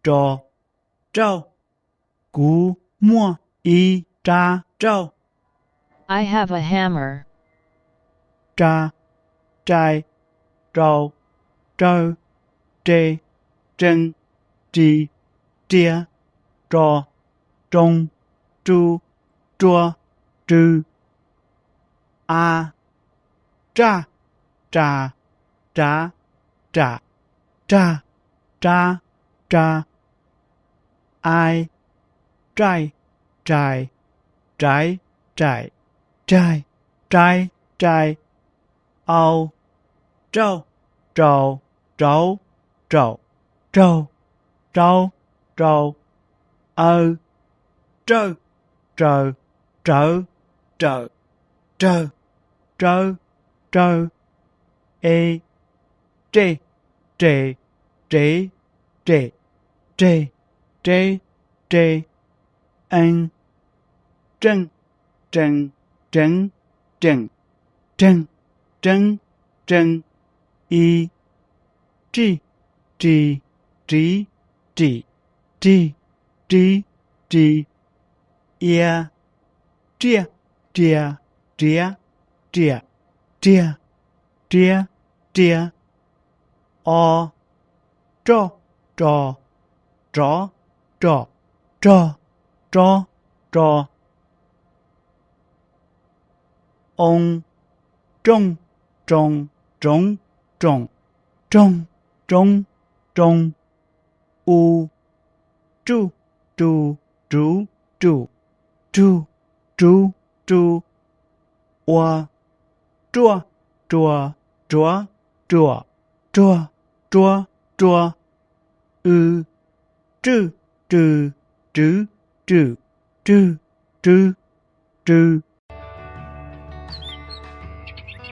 trò, trâu, cú, mua, y, tra, trâu, I have a hammer. tra, trai, trâu, trâu, trê, trân, trì, tria, trò, trông, tru, trua, trư, a, tra, trà, trá, trà, tra, tra, tra, ai, trai, trài, trái, trải, trai, trái, trai, ao, trâu, trầu, trấu, trầu, trâu, trâu, trầu, trơ, trơ, trờ, trở, trờ, trơ, trơ, trơ, ê, trê, trề, trễ, trệ, trê, trê, trê, ăn, trân, trần, trấn, trần, trân, trấn, trân, y, tri, trì, trí, trị, tri, trí, trì, ia, tria, tria, tria, tria, tria, tria, tria, o, trò, trò, trỏ, trò, trò, trò, trò, ông, trông, trông, trống, trồng, trông, trống, trông, u, tru, tru, trú, tru, tru, tru, tru, oa, trua, trua, trúa, trùa, trua, trua, trua, ư, trư, trừ, trứ, trừ, trư, trư, trư,